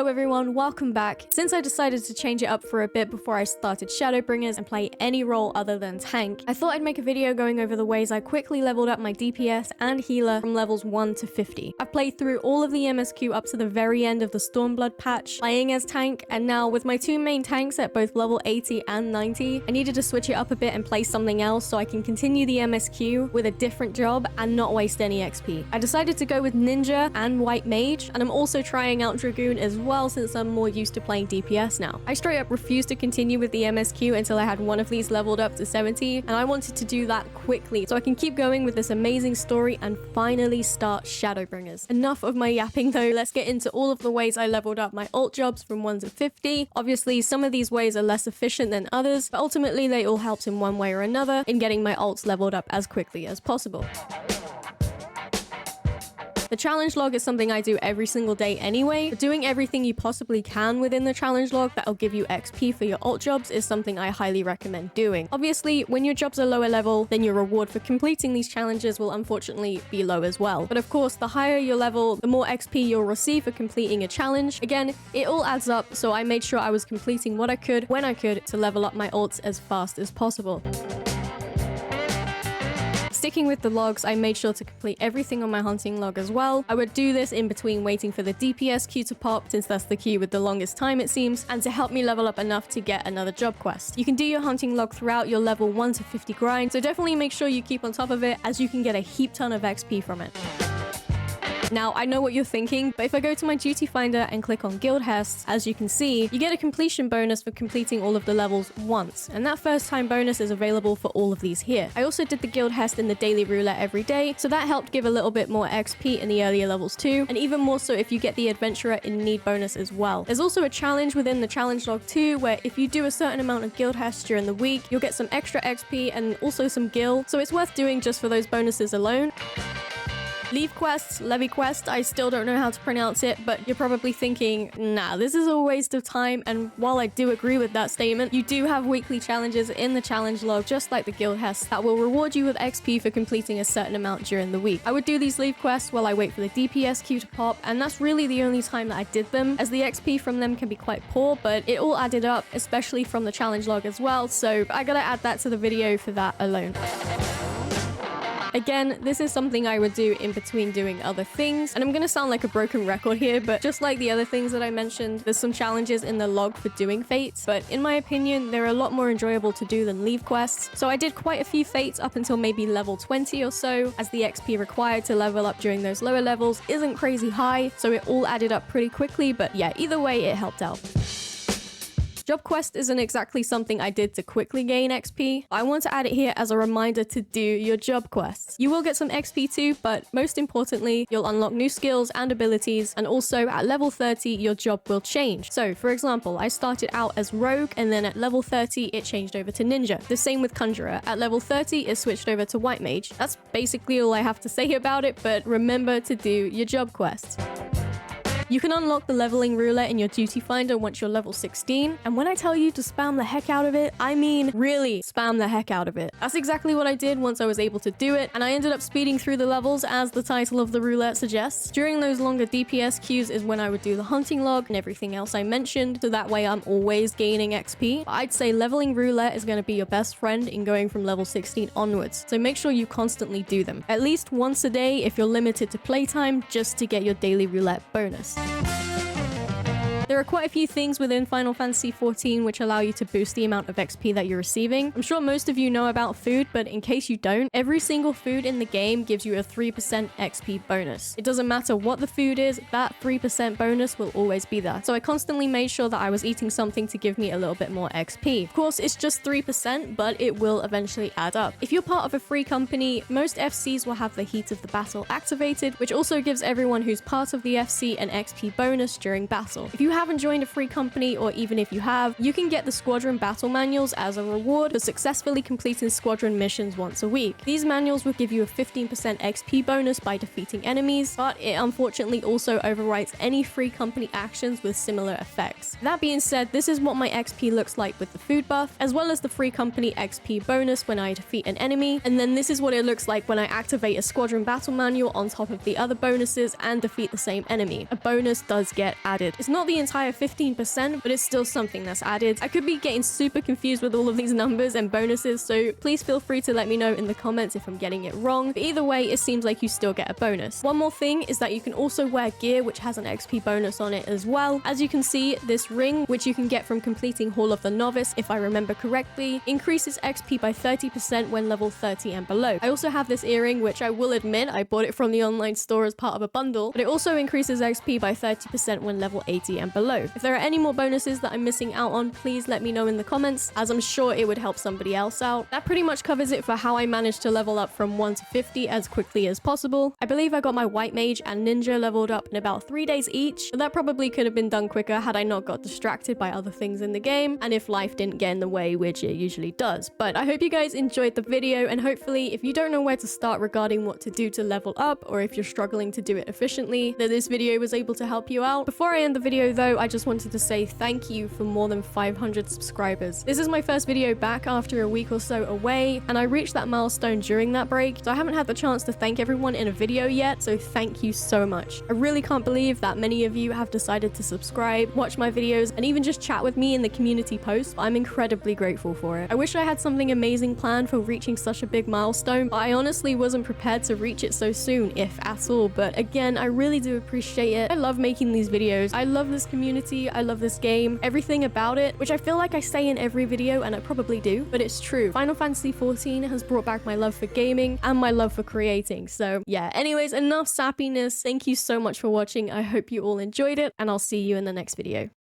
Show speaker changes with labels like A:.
A: Hello everyone, welcome back. Since I decided to change it up for a bit before I started Shadowbringers and play any role other than tank, I thought I'd make a video going over the ways I quickly leveled up my DPS and healer from levels 1 to 50. I've played through all of the MSQ up to the very end of the Stormblood patch, playing as tank, and now with my two main tanks at both level 80 and 90, I needed to switch it up a bit and play something else so I can continue the MSQ with a different job and not waste any XP. I decided to go with Ninja and White Mage, and I'm also trying out Dragoon as well since I'm more used to playing DPS now. I straight up refused to continue with the MSQ until I had one of these leveled up to 70, and I wanted to do that quickly so I can keep going with this amazing story and finally start Shadowbringers. Enough of my yapping though, let's get into all of the ways I leveled up my ult jobs from 1 to 50. Obviously, some of these ways are less efficient than others, but ultimately they all helped in one way or another in getting my ults leveled up as quickly as possible. The challenge log is something I do every single day anyway, but doing everything you possibly can within the challenge log that'll give you XP for your ult jobs is something I highly recommend doing. Obviously, when your jobs are lower level, then your reward for completing these challenges will unfortunately be low as well. But of course, the higher your level, the more XP you'll receive for completing a challenge. Again, it all adds up, so I made sure I was completing what I could, when I could, to level up my ults as fast as possible. Sticking with the logs, I made sure to complete everything on my hunting log as well. I would do this in between waiting for the DPS queue to pop, since that's the queue with the longest time it seems, and to help me level up enough to get another job quest. You can do your hunting log throughout your level 1 to 50 grind, so definitely make sure you keep on top of it as you can get a heap ton of XP from it. Now, I know what you're thinking, but if I go to my duty finder and click on Guildhests, as you can see, you get a completion bonus for completing all of the levels once, and that first time bonus is available for all of these here. I also did the Guildhest in the daily roulette every day, so that helped give a little bit more XP in the earlier levels too, and even more so if you get the adventurer in need bonus as well. There's also a challenge within the challenge log too, where if you do a certain amount of Guildhests during the week, you'll get some extra XP and also some gil, so it's worth doing just for those bonuses alone. Levequests, I still don't know how to pronounce it, but you're probably thinking, nah, this is a waste of time, and while I do agree with that statement, you do have weekly challenges in the challenge log, just like the Guildhests, that will reward you with XP for completing a certain amount during the week. I would do these Levequests while I wait for the DPS queue to pop, and that's really the only time that I did them, as the XP from them can be quite poor, but it all added up, especially from the challenge log as well, so I gotta add that to the video for that alone. Again, this is something I would do in between doing other things, and I'm gonna sound like a broken record here, but just like the other things that I mentioned, there's some challenges in the log for doing fates, but in my opinion, they're a lot more enjoyable to do than Levequests. So I did quite a few fates up until maybe level 20 or so, as the XP required to level up during those lower levels isn't crazy high, so it all added up pretty quickly, but yeah, either way, it helped out. Job quest isn't exactly something I did to quickly gain XP. I want to add it here as a reminder to do your job quests. You will get some XP too, but most importantly, you'll unlock new skills and abilities, and also at level 30, your job will change. So for example, I started out as Rogue, and then at level 30, it changed over to Ninja. The same with Conjurer. At level 30, it switched over to White Mage. That's basically all I have to say about it, but remember to do your job quests. You can unlock the Leveling Roulette in your duty finder once you're level 16, and when I tell you to spam the heck out of it, I mean really spam the heck out of it. That's exactly what I did once I was able to do it, and I ended up speeding through the levels as the title of the roulette suggests. During those longer DPS queues is when I would do the hunting log and everything else I mentioned, so that way I'm always gaining XP. But I'd say Leveling Roulette is going to be your best friend in going from level 16 onwards, so make sure you constantly do them. At least once a day if you're limited to playtime, just to get your daily roulette bonus. There are quite a few things within Final Fantasy XIV which allow you to boost the amount of XP that you're receiving. I'm sure most of you know about food, but in case you don't, every single food in the game gives you a 3% XP bonus. It doesn't matter what the food is, that 3% bonus will always be there. So I constantly made sure that I was eating something to give me a little bit more XP. Of course, it's just 3%, but it will eventually add up. If you're part of a free company, most FCs will have the Heat of the Battle activated, which also gives everyone who's part of the FC an XP bonus during battle. If you haven't joined a free company, or even if you have, you can get the squadron battle manuals as a reward for successfully completing squadron missions once a week. These manuals will give you a 15% XP bonus by defeating enemies, but it unfortunately also overwrites any free company actions with similar effects. That being said, this is what my XP looks like with the food buff, as well as the free company XP bonus when I defeat an enemy, and then this is what it looks like when I activate a squadron battle manual on top of the other bonuses and defeat the same enemy. A bonus does get added. It's not the entire 15%, but it's still something that's added. I could be getting super confused with all of these numbers and bonuses, so please feel free to let me know in the comments if I'm getting it wrong. But either way, it seems like you still get a bonus. One more thing is that you can also wear gear which has an XP bonus on it as well. As you can see, this ring, which you can get from completing Hall of the Novice, if I remember correctly, increases XP by 30% when level 30 and below. I also have this earring, which I will admit I bought it from the online store as part of a bundle, but it also increases XP by 30% when level 80 and below. If there are any more bonuses that I'm missing out on, please let me know in the comments, as I'm sure it would help somebody else out. That pretty much covers it for how I managed to level up from 1 to 50 as quickly as possible. I believe I got my White Mage and Ninja leveled up in about 3 days each, but that probably could have been done quicker had I not got distracted by other things in the game, and if life didn't get in the way, which it usually does. But I hope you guys enjoyed the video, and hopefully if you don't know where to start regarding what to do to level up, or if you're struggling to do it efficiently, that this video was able to help you out. Before I end the video though, I just wanted to say thank you for more than 500 subscribers. This is my first video back after a week or so away, and I reached that milestone during that break, so I haven't had the chance to thank everyone in a video yet, so thank you so much. I really can't believe that many of you have decided to subscribe, watch my videos, and even just chat with me in the community post. I'm incredibly grateful for it. I wish I had something amazing planned for reaching such a big milestone, but I honestly wasn't prepared to reach it so soon, if at all. But again, I really do appreciate it. I love making these videos. I love this community. I love this game. Everything about it, which I feel like I say in every video, and I probably do, but it's true. Final Fantasy XIV has brought back my love for gaming and my love for creating. So yeah, anyways, enough sappiness. Thank you so much for watching. I hope you all enjoyed it, and I'll see you in the next video.